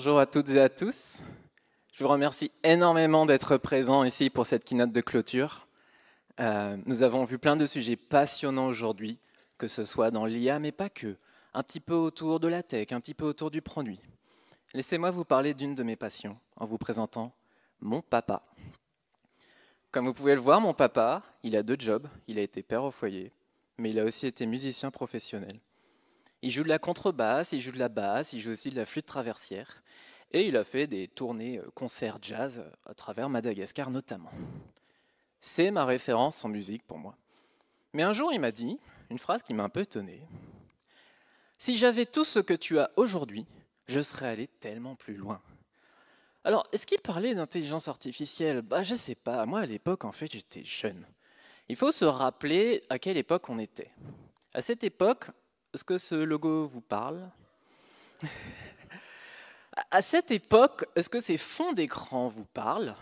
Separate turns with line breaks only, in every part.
Bonjour à toutes et à tous. Je vous remercie énormément d'être présents ici pour cette keynote de clôture. Nous avons vu plein de sujets passionnants aujourd'hui, que ce soit dans l'IA, mais pas que. Un petit peu autour de la tech, un petit peu autour du produit. Laissez-moi vous parler d'une de mes passions en vous présentant mon papa. Comme vous pouvez le voir, mon papa, il a 2 jobs. Il a été père au foyer, mais il a aussi été musicien professionnel. Il joue de la contrebasse, il joue de la basse, il joue aussi de la flûte traversière. Et il a fait des tournées concerts jazz à travers Madagascar notamment. C'est ma référence en musique pour moi. Mais un jour, il m'a dit une phrase qui m'a un peu étonné. Si j'avais tout ce que tu as aujourd'hui, je serais allé tellement plus loin. Alors, est-ce qu'il parlait d'intelligence artificielle? Je sais pas. Moi, à l'époque, en fait, j'étais jeune. Il faut se rappeler à quelle époque on était. À cette époque, est-ce que ce logo vous parle? À cette époque, est-ce que ces fonds d'écran vous parlent?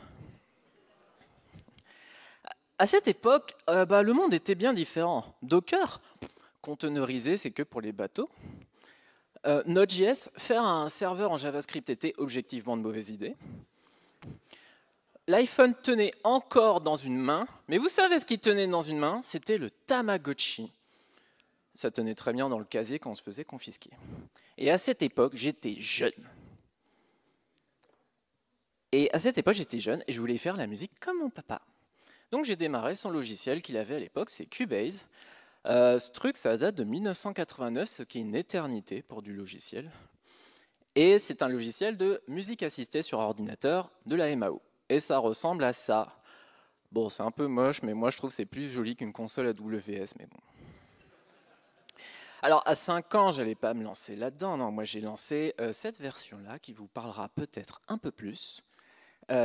À cette époque, le monde était bien différent. Docker, conteneurisé, c'est que pour les bateaux. Node.js, faire un serveur en JavaScript était objectivement une mauvaise idée. L'iPhone tenait encore dans une main, mais vous savez ce qui tenait dans une main? C'était le Tamagotchi. Ça tenait très bien dans le casier quand on se faisait confisquer. Et à cette époque, j'étais jeune. Et je voulais faire la musique comme mon papa. Donc j'ai démarré son logiciel qu'il avait à l'époque, c'est Cubase. Ce truc, ça date de 1989, ce qui est une éternité pour du logiciel. Et c'est un logiciel de musique assistée sur ordinateur de la MAO. Et ça ressemble à ça. Bon, c'est un peu moche, mais moi je trouve que c'est plus joli qu'une console AWS, mais bon. Alors à 5 ans, je n'allais pas me lancer là-dedans. Non, moi j'ai lancé cette version-là qui vous parlera peut-être un peu plus.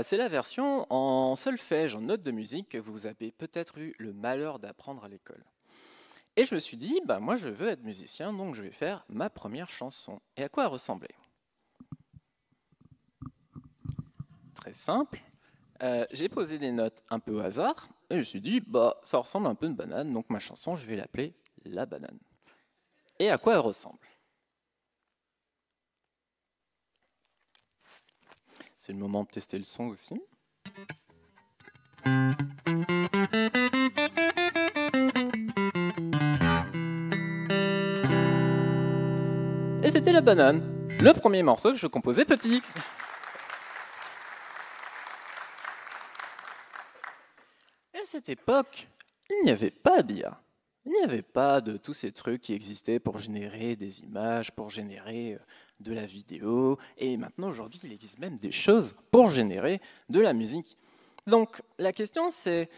C'est la version en solfège, en notes de musique que vous avez peut-être eu le malheur d'apprendre à l'école. Et je me suis dit, moi je veux être musicien, donc je vais faire ma première chanson. Et à quoi elle ressemblait? Très simple. J'ai posé des notes un peu au hasard, et je me suis dit, ça ressemble un peu à une banane, donc ma chanson, je vais l'appeler La Banane. Et à quoi elle ressemble? C'est le moment de tester le son aussi. Et c'était La Banane, le premier morceau que je composais petit. Et à cette époque, il n'y avait pas d'IA. Il n'y avait pas de tous ces trucs qui existaient pour générer des images, pour générer de la vidéo. Et maintenant, aujourd'hui, il existe même des choses pour générer de la musique. Donc, la question, c'est,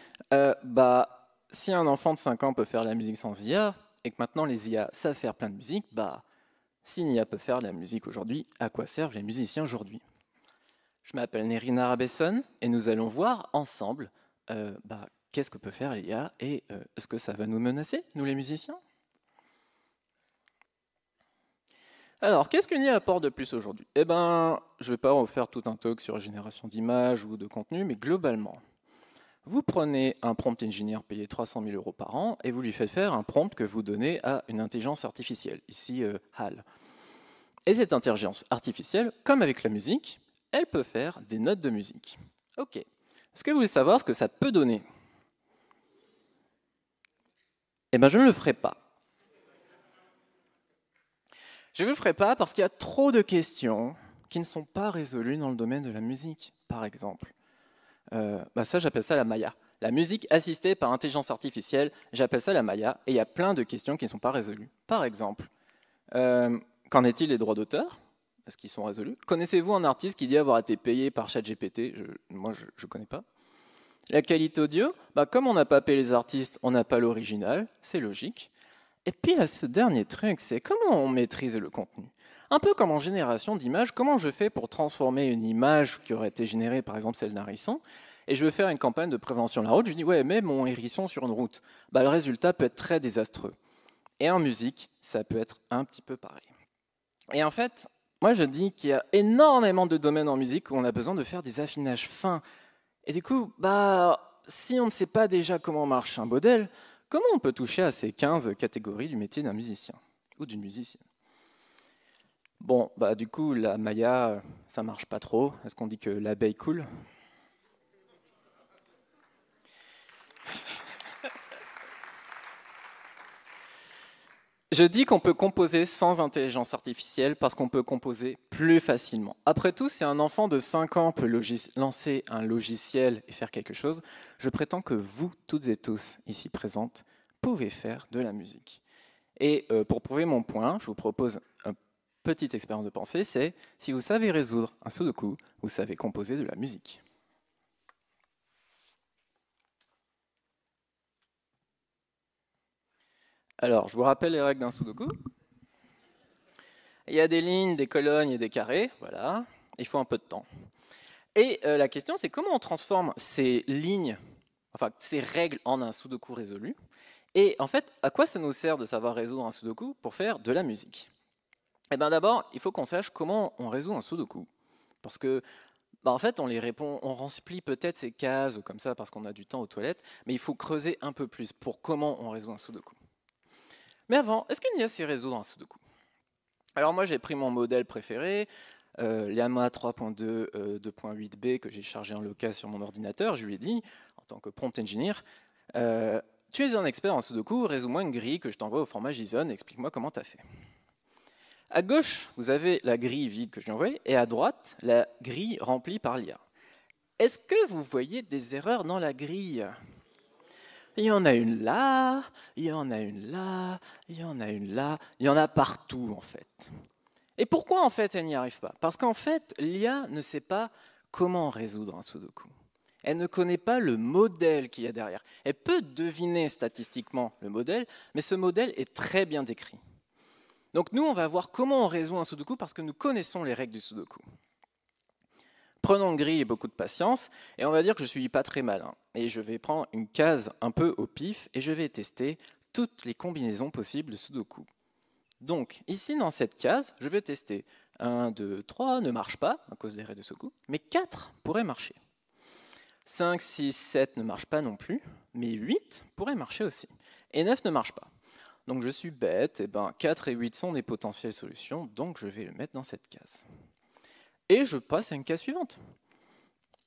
si un enfant de 5 ans peut faire la musique sans IA, et que maintenant les IA savent faire plein de musique, si une IA peut faire la musique aujourd'hui, à quoi servent les musiciens aujourd'hui? Je m'appelle Nerina Rabesson, et nous allons voir ensemble qu'est-ce que peut faire l'IA et est-ce que ça va nous menacer, nous les musiciens? Alors, qu'est-ce qu'une IA apporte de plus aujourd'hui? Je ne vais pas refaire tout un talk sur la génération d'images ou de contenu, mais globalement, vous prenez un prompt engineer payé 300 000 € par an et vous lui faites faire un prompt que vous donnez à une intelligence artificielle, ici HAL. Et cette intelligence artificielle, comme avec la musique, elle peut faire des notes de musique. Ok. Est-ce que vous voulez savoir ce que ça peut donner? Je ne le ferai pas. Je ne le ferai pas parce qu'il y a trop de questions qui ne sont pas résolues dans le domaine de la musique, par exemple. Ça, j'appelle ça la Maya. La musique assistée par intelligence artificielle, j'appelle ça la Maya, et il y a plein de questions qui ne sont pas résolues. Par exemple, qu'en est-il des droits d'auteur? Est-ce qu'ils sont résolus? Connaissez-vous un artiste qui dit avoir été payé par ChatGPT? Moi, je ne connais pas. La qualité audio, comme on n'a pas payé les artistes, on n'a pas l'original, c'est logique. Et puis il y a ce dernier truc, c'est comment on maîtrise le contenu. Un peu comme en génération d'images, comment je fais pour transformer une image qui aurait été générée, par exemple celle d'un hérisson, et je veux faire une campagne de prévention de la route, je dis ouais, mets mon hérisson sur une route. Le résultat peut être très désastreux. Et en musique, ça peut être un petit peu pareil. Et en fait, moi je dis qu'il y a énormément de domaines en musique où on a besoin de faire des affinages fins. Et du coup, si on ne sait pas déjà comment marche un modèle, comment on peut toucher à ces 15 catégories du métier d'un musicien ou d'une musicienne? Bon, bah du coup, la Maya, ça marche pas trop. Est-ce qu'on dit que l'abeille coule? Je dis qu'on peut composer sans intelligence artificielle parce qu'on peut composer plus facilement. Après tout, si un enfant de 5 ans peut lancer un logiciel et faire quelque chose, je prétends que vous, toutes et tous ici présentes, pouvez faire de la musique. Et pour prouver mon point, je vous propose une petite expérience de pensée, c'est si vous savez résoudre un sudoku, vous savez composer de la musique. Alors, je vous rappelle les règles d'un sudoku. Il y a des lignes, des colonnes et des carrés, voilà. Il faut un peu de temps. Et la question, c'est comment on transforme ces lignes, enfin ces règles en un sudoku résolu. Et en fait, à quoi ça nous sert de savoir résoudre un sudoku pour faire de la musique? Eh bien d'abord, il faut qu'on sache comment on résout un sudoku. Parce que, en fait, on les répond, on remplit peut-être ces cases comme ça parce qu'on a du temps aux toilettes, mais il faut creuser un peu plus pour comment on résout un sudoku. Mais avant, est-ce qu'il y a sait résoudre un sudoku? Alors moi, j'ai pris mon modèle préféré, Llama 3.2 2.8b que j'ai chargé en local sur mon ordinateur. Je lui ai dit, en tant que prompt engineer, tu es un expert en sudoku, résous-moi une grille que je t'envoie au format JSON, explique-moi comment tu as fait. À gauche, vous avez la grille vide que je lui ai envoyée, et à droite, la grille remplie par l'IA. Est-ce que vous voyez des erreurs dans la grille? Il y en a une là, il y en a une là, il y en a une là, il y en a partout en fait. Et pourquoi en fait elle n'y arrive pas? Parce qu'en fait, l'IA ne sait pas comment résoudre un sudoku. Elle ne connaît pas le modèle qu'il y a derrière. Elle peut deviner statistiquement le modèle, mais ce modèle est très bien décrit. Donc nous, on va voir comment on résout un sudoku parce que nous connaissons les règles du sudoku. Prenons une grille et beaucoup de patience, et on va dire que je ne suis pas très malin. Et je vais prendre une case un peu au pif, et je vais tester toutes les combinaisons possibles de sudoku. Donc, ici, dans cette case, je vais tester 1, 2, 3 ne marche pas, à cause des règles de sudoku, mais 4 pourrait marcher. 5, 6, 7 ne marche pas non plus, mais 8 pourrait marcher aussi. Et 9 ne marche pas. Donc je suis bête, et 4 et 8 sont des potentielles solutions, donc je vais le mettre dans cette case. Et je passe à une case suivante.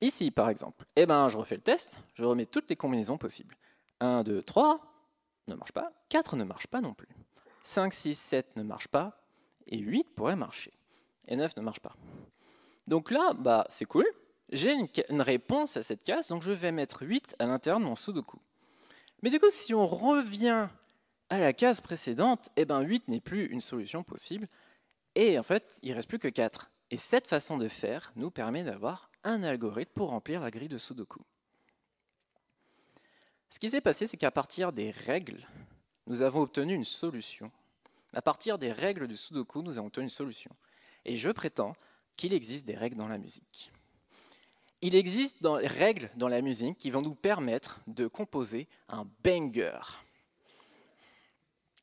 Ici, par exemple, je refais le test, je remets toutes les combinaisons possibles. 1, 2, 3 ne marche pas, 4 ne marche pas non plus. 5, 6, 7 ne marche pas, et 8 pourrait marcher. Et 9 ne marche pas. Donc là, c'est cool, j'ai une réponse à cette case, donc je vais mettre 8 à l'intérieur de mon sudoku. Mais du coup, si on revient à la case précédente, 8 n'est plus une solution possible, et en fait, il ne reste plus que 4. Et cette façon de faire nous permet d'avoir un algorithme pour remplir la grille de sudoku. Ce qui s'est passé, c'est qu'à partir des règles, nous avons obtenu une solution. À partir des règles du sudoku, nous avons obtenu une solution. Et je prétends qu'il existe des règles dans la musique. Il existe des règles dans la musique qui vont nous permettre de composer un banger.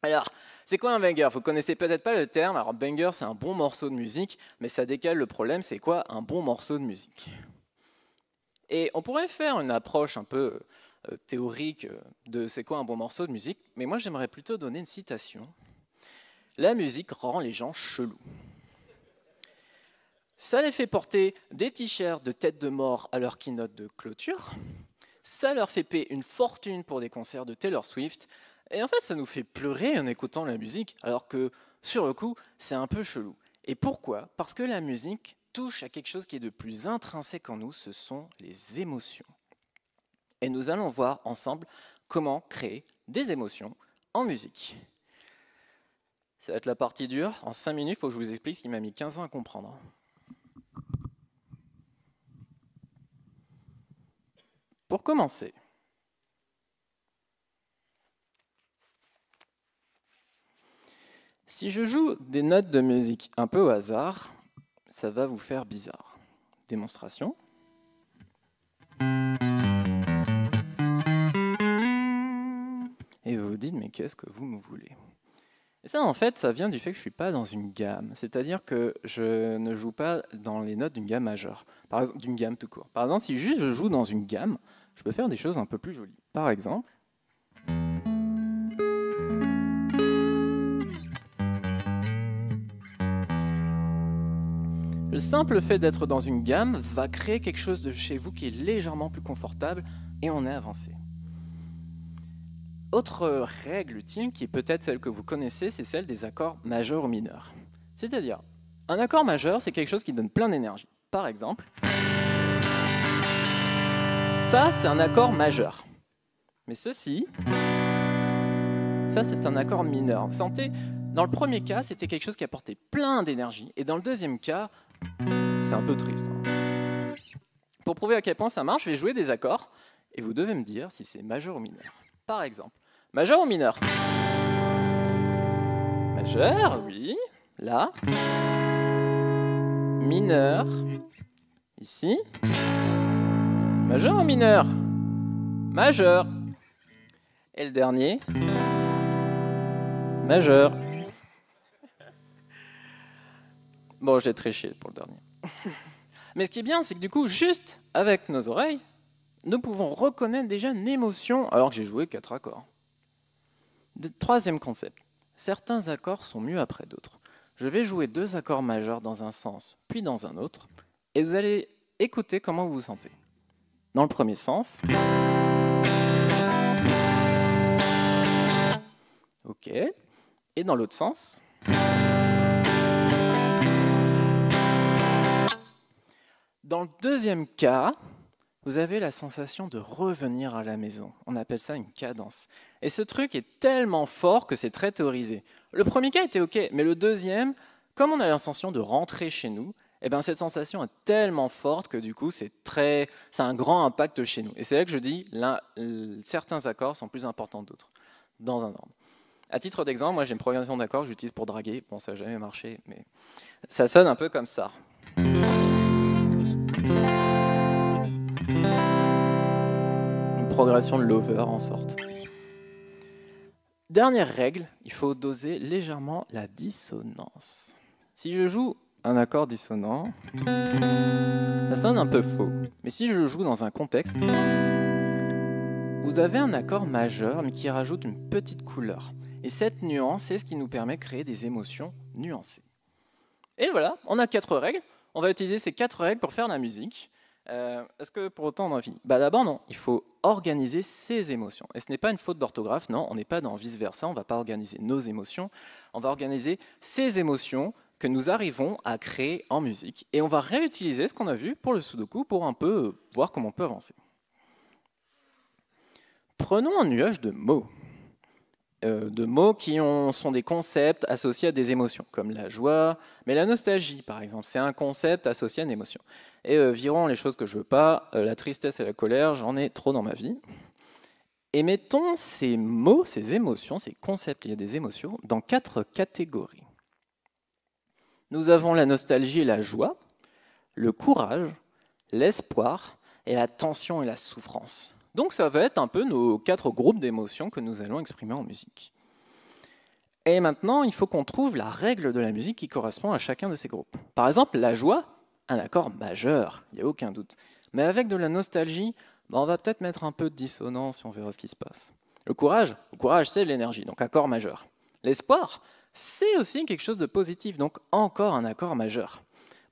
Alors, c'est quoi un banger? Vous connaissez peut-être pas le terme. Alors, banger, c'est un bon morceau de musique, mais ça décale le problème, c'est quoi un bon morceau de musique? Et on pourrait faire une approche un peu théorique de c'est quoi un bon morceau de musique, mais moi j'aimerais plutôt donner une citation. La musique rend les gens chelous. Ça les fait porter des t-shirts de tête de mort à leur keynote de clôture. Ça leur fait payer une fortune pour des concerts de Taylor Swift. Et en fait, ça nous fait pleurer en écoutant la musique, alors que, sur le coup, c'est un peu chelou. Et pourquoi? Parce que la musique touche à quelque chose qui est de plus intrinsèque en nous, ce sont les émotions. Et nous allons voir ensemble comment créer des émotions en musique. Ça va être la partie dure. En 5 minutes, il faut que je vous explique ce qui m'a mis 15 ans à comprendre. Pour commencer, si je joue des notes de musique un peu au hasard, ça va vous faire bizarre. Démonstration. Et vous vous dites, mais qu'est-ce que vous me voulez? Et ça, en fait, ça vient du fait que je ne suis pas dans une gamme. C'est-à-dire que je ne joue pas dans les notes d'une gamme majeure, par exemple, d'une gamme tout court. Par exemple, si juste je joue dans une gamme, je peux faire des choses un peu plus jolies. Par exemple, Le simple fait d'être dans une gamme va créer quelque chose de chez vous qui est légèrement plus confortable et on est avancé. Autre règle utile, qui est peut-être celle que vous connaissez, c'est celle des accords majeurs ou mineurs. C'est-à-dire, un accord majeur, c'est quelque chose qui donne plein d'énergie. Par exemple, ça, c'est un accord majeur. Mais ceci, ça, c'est un accord mineur. Vous sentez, dans le premier cas, c'était quelque chose qui apportait plein d'énergie. Et dans le deuxième cas, c'est un peu triste. Pour prouver à quel point ça marche, je vais jouer des accords. Et vous devez me dire si c'est majeur ou mineur. Par exemple, majeur ou mineur? Majeur, oui. Là. Mineur. Ici. Majeur ou mineur? Majeur. Et le dernier? Majeur. Bon, j'ai triché pour le dernier. Mais ce qui est bien, c'est que du coup, juste avec nos oreilles, nous pouvons reconnaître déjà une émotion alors que j'ai joué 4 accords. Troisième concept. Certains accords sont mieux après d'autres. Je vais jouer 2 accords majeurs dans un sens, puis dans un autre, et vous allez écouter comment vous vous sentez. Dans le premier sens. Ok. Et dans l'autre sens. Dans le deuxième cas, vous avez la sensation de revenir à la maison. On appelle ça une cadence. Et ce truc est tellement fort que c'est très théorisé. Le premier cas était OK, mais le deuxième, comme on a l'impression de rentrer chez nous, eh ben cette sensation est tellement forte que du coup, c'est un grand impact chez nous. Et c'est là que je dis, certains accords sont plus importants que d'autres, dans un ordre. À titre d'exemple, moi j'ai une progression d'accords que j'utilise pour draguer. Bon, ça n'a jamais marché, mais ça sonne un peu comme ça. Une progression de lover en sorte. Dernière règle, il faut doser légèrement la dissonance. Si je joue un accord dissonant, ça sonne un peu faux. Mais si je le joue dans un contexte, vous avez un accord majeur mais qui rajoute une petite couleur. Et cette nuance, c'est ce qui nous permet de créer des émotions nuancées. Et voilà, on a 4 règles. On va utiliser ces 4 règles pour faire de la musique. Est-ce que pour autant on en finit? D'abord non, il faut organiser ses émotions. Et ce n'est pas une faute d'orthographe, non, on n'est pas dans vice-versa, on ne va pas organiser nos émotions, on va organiser ces émotions que nous arrivons à créer en musique. Et on va réutiliser ce qu'on a vu pour le Sudoku pour un peu voir comment on peut avancer. Prenons un nuage de mots. Qui sont des concepts associés à des émotions, comme la joie, mais la nostalgie, par exemple, c'est un concept associé à une émotion. Et virons les choses que je ne veux pas, la tristesse et la colère, j'en ai trop dans ma vie. Et mettons ces mots, ces émotions, ces concepts liés à des émotions, dans 4 catégories. Nous avons la nostalgie et la joie, le courage, l'espoir, et la tension et la souffrance. Donc ça va être un peu nos 4 groupes d'émotions que nous allons exprimer en musique. Et maintenant, il faut qu'on trouve la règle de la musique qui correspond à chacun de ces groupes. Par exemple, la joie, un accord majeur, il n'y a aucun doute. Mais avec de la nostalgie, on va peut-être mettre un peu de dissonance et on verra ce qui se passe. Le courage c'est l'énergie, donc accord majeur. L'espoir, c'est aussi quelque chose de positif, donc encore un accord majeur.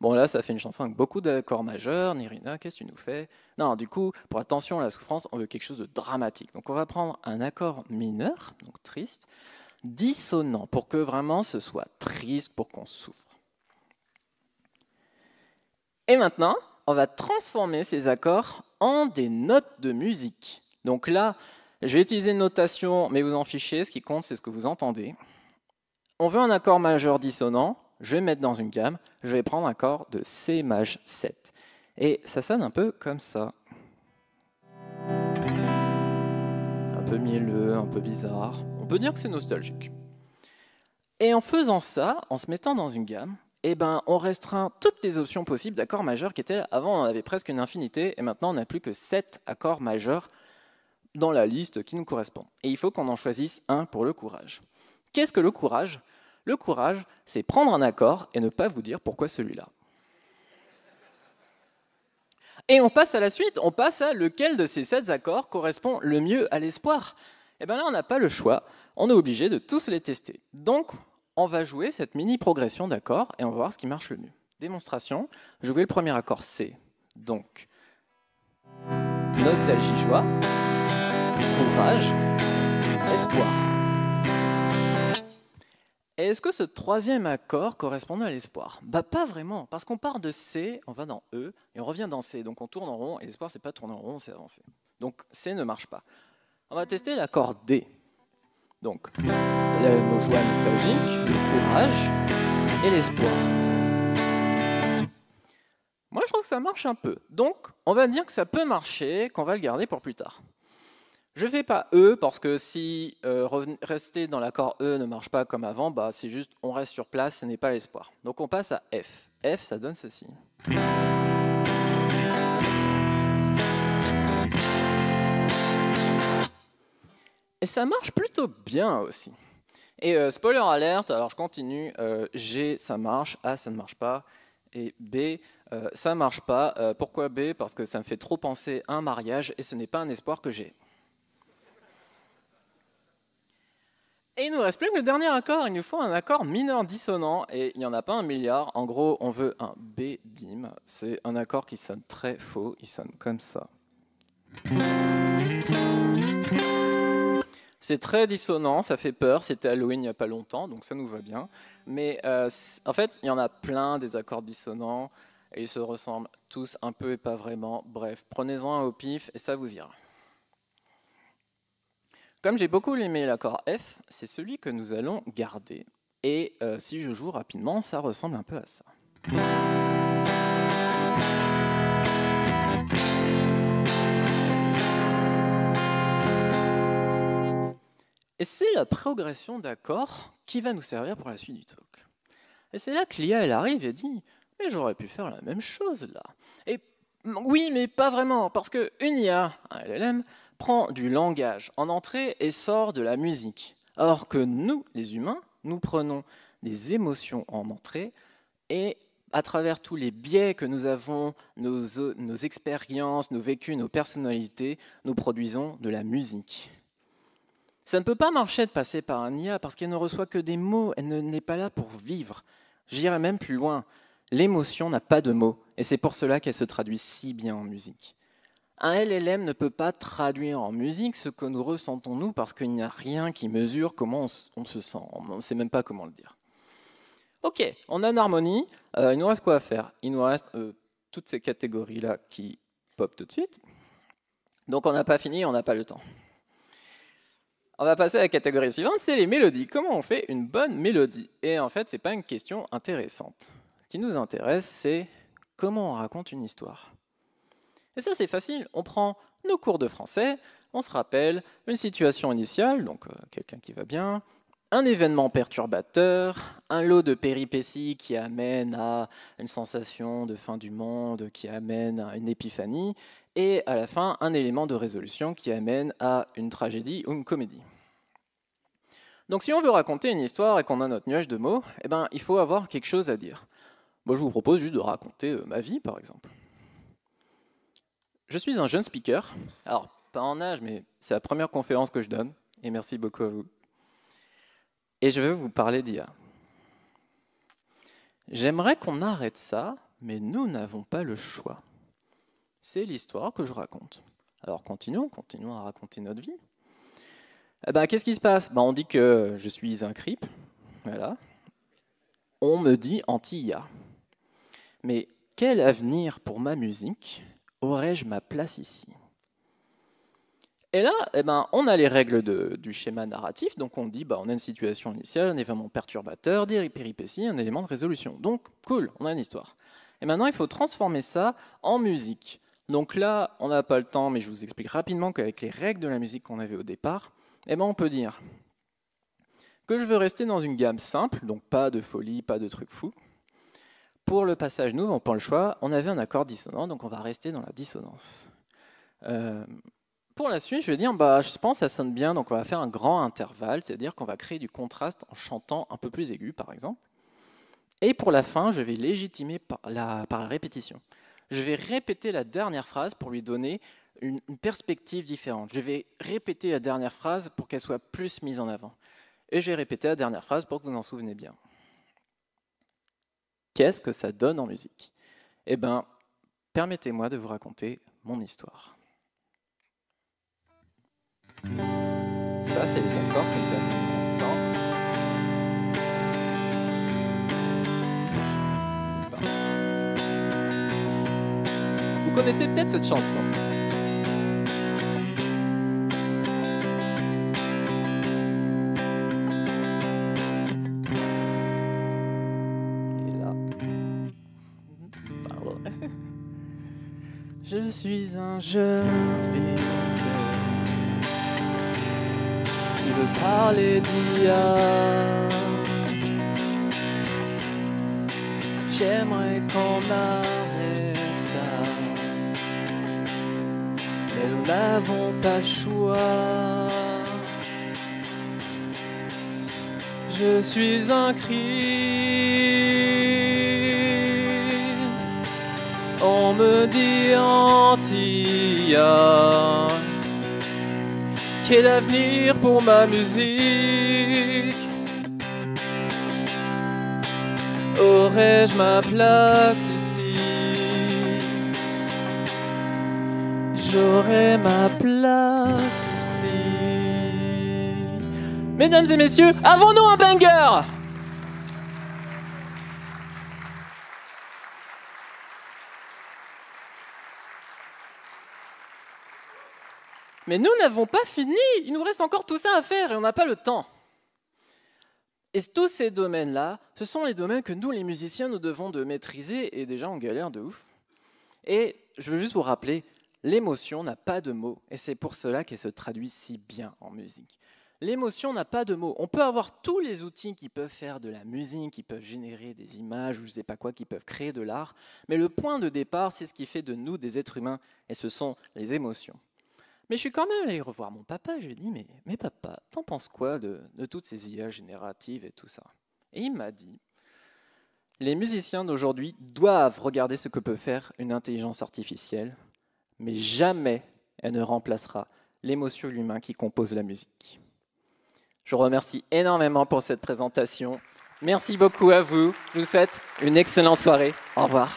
Bon, là, ça fait une chanson avec beaucoup d'accords majeurs. Nirina, qu'est-ce que tu nous fais? Non, du coup, pour la tension et la souffrance, on veut quelque chose de dramatique. Donc, on va prendre un accord mineur, donc triste, dissonant, pour que vraiment ce soit triste, pour qu'on souffre. Et maintenant, on va transformer ces accords en des notes de musique. Donc là, je vais utiliser une notation, mais vous en fichez, ce qui compte, c'est ce que vous entendez. On veut un accord majeur dissonant. Je vais mettre dans une gamme, je vais prendre un accord de C maj 7. Et ça sonne un peu comme ça. Un peu mielleux, un peu bizarre. On peut dire que c'est nostalgique. Et en faisant ça, en se mettant dans une gamme, on restreint toutes les options possibles d'accords majeurs qui étaient, avant on avait presque une infinité, et maintenant on n'a plus que 7 accords majeurs dans la liste qui nous correspond. Et il faut qu'on en choisisse un pour le courage. Qu'est-ce que le courage ? Le courage, c'est prendre un accord et ne pas vous dire pourquoi celui-là. Et on passe à la suite, on passe à lequel de ces 7 accords correspond le mieux à l'espoir. Et bien là, on n'a pas le choix, on est obligé de tous les tester. Donc, on va jouer cette mini progression d'accords et on va voir ce qui marche le mieux. Démonstration, je jouais le premier accord C. Donc, nostalgie, joie, courage, espoir. Et est-ce que ce troisième accord correspond à l'espoir? Bah pas vraiment, parce qu'on part de C, on va dans E, et on revient dans C. Donc on tourne en rond, et l'espoir c'est pas tourner en rond, c'est avancer. Donc C ne marche pas. On va tester l'accord D. Donc, nos joies nostalgiques, le courage et l'espoir. Moi, je trouve que ça marche un peu. Donc, on va dire que ça peut marcher, qu'on va le garder pour plus tard. Je ne fais pas E, parce que si rester dans l'accord E ne marche pas comme avant, bah, c'est juste on reste sur place, ce n'est pas l'espoir. Donc on passe à F. F, ça donne ceci. Et ça marche plutôt bien aussi. Et spoiler alerte, alors je continue, G, ça marche, A, ça ne marche pas, et B, ça ne marche pas. Pourquoi B? Parce que ça me fait trop penser à un mariage, et ce n'est pas un espoir que j'ai. Et il nous reste plus que le dernier accord, il nous faut un accord mineur dissonant, et il n'y en a pas un milliard. En gros, on veut un B dim, c'est un accord qui sonne très faux, il sonne comme ça. C'est très dissonant, ça fait peur, c'était Halloween il n'y a pas longtemps, donc ça nous va bien. Mais en fait, il y en a plein des accords dissonants, et ils se ressemblent tous un peu et pas vraiment. Bref, prenez-en un au pif, et ça vous ira. Comme j'ai beaucoup aimé l'accord F, c'est celui que nous allons garder. Et si je joue rapidement, ça ressemble un peu à ça. Et c'est la progression d'accords qui va nous servir pour la suite du talk. Et c'est là que l'IA, elle arrive et dit « Mais j'aurais pu faire la même chose là ». Et oui, mais pas vraiment, parce qu'une IA, un LLM, prend du langage en entrée et sort de la musique. Alors que nous, les humains, nous prenons des émotions en entrée et à travers tous les biais que nous avons, nos expériences, nos vécus, nos personnalités, nous produisons de la musique. Ça ne peut pas marcher de passer par un IA parce qu'elle ne reçoit que des mots, elle n'est pas là pour vivre. J'irai même plus loin, l'émotion n'a pas de mots et c'est pour cela qu'elle se traduit si bien en musique. Un LLM ne peut pas traduire en musique ce que nous ressentons nous parce qu'il n'y a rien qui mesure comment on se sent, on ne sait même pas comment le dire. Ok, on a une harmonie, il nous reste quoi à faire? Il nous reste toutes ces catégories-là qui pop tout de suite. Donc on n'a pas fini, on n'a pas le temps. On va passer à la catégorie suivante, c'est les mélodies. Comment on fait une bonne mélodie? Et en fait, ce n'est pas une question intéressante. Ce qui nous intéresse, c'est comment on raconte une histoire. Et ça, c'est facile. On prend nos cours de français, on se rappelle une situation initiale, donc quelqu'un qui va bien, un événement perturbateur, un lot de péripéties qui amène à une sensation de fin du monde, qui amène à une épiphanie, et à la fin, un élément de résolution qui amène à une tragédie ou une comédie. Donc si on veut raconter une histoire et qu'on a notre nuage de mots, eh ben, il faut avoir quelque chose à dire. Moi, je vous propose juste de raconter ma vie, par exemple. Je suis un jeune speaker, alors pas en âge, mais c'est la première conférence que je donne, et merci beaucoup à vous. Et je vais vous parler d'IA. J'aimerais qu'on arrête ça, mais nous n'avons pas le choix. C'est l'histoire que je raconte. Alors continuons à raconter notre vie. Eh ben, qu'est-ce qui se passe? On dit que je suis un creep, voilà. On me dit anti-IA. Mais quel avenir pour ma musique aurais-je ma place ici? Et là, eh ben, on a les règles du schéma narratif, donc on dit on a une situation initiale, un événement perturbateur, des péripéties, un élément de résolution. Donc cool, on a une histoire. Et maintenant, il faut transformer ça en musique. Donc là, on n'a pas le temps, mais je vous explique rapidement qu'avec les règles de la musique qu'on avait au départ, eh ben, on peut dire que je veux rester dans une gamme simple, donc pas de folie, pas de trucs fous. Pour le passage, nous n'avons pas le choix, on avait un accord dissonant, donc on va rester dans la dissonance. Pour la suite, je vais dire, je pense que ça sonne bien, donc on va faire un grand intervalle, c'est-à-dire qu'on va créer du contraste en chantant un peu plus aigu, par exemple. Et pour la fin, je vais légitimer par la répétition. Je vais répéter la dernière phrase pour lui donner une perspective différente. Je vais répéter la dernière phrase pour qu'elle soit plus mise en avant. Et je vais répéter la dernière phrase pour que vous en souvenez bien. Qu'est-ce que ça donne en musique? Eh bien, permettez-moi de vous raconter mon histoire. Ça, c'est les accords que nous avons ensemble. Vous connaissez peut-être cette chanson. Et là, pardon. Je suis un jeune speaker qui veut parler d'IA. J'aimerais qu'on arrête ça, mais nous n'avons pas le choix. Je suis un crime, on me dit anti-IA. Quel avenir pour ma musique? Aurais-je ma place ici? J'aurais ma place ici. Mesdames et messieurs, avons-nous un banger? Mais nous n'avons pas fini. Il nous reste encore tout ça à faire et on n'a pas le temps. Et tous ces domaines-là, ce sont les domaines que nous, les musiciens, nous devons de maîtriser, et déjà on galère de ouf. Et je veux juste vous rappeler, l'émotion n'a pas de mots, et c'est pour cela qu'elle se traduit si bien en musique. L'émotion n'a pas de mots. On peut avoir tous les outils qui peuvent faire de la musique, qui peuvent générer des images, ou je ne sais pas quoi, qui peuvent créer de l'art, mais le point de départ, c'est ce qui fait de nous des êtres humains, et ce sont les émotions. Mais je suis quand même allé revoir mon papa, je lui ai dit, mais papa, t'en penses quoi de toutes ces IA génératives et tout ça? Et il m'a dit, les musiciens d'aujourd'hui doivent regarder ce que peut faire une intelligence artificielle, mais jamais elle ne remplacera l'émotion humaine qui compose la musique. Je vous remercie énormément pour cette présentation. Merci beaucoup à vous. Je vous souhaite une excellente soirée. Au revoir.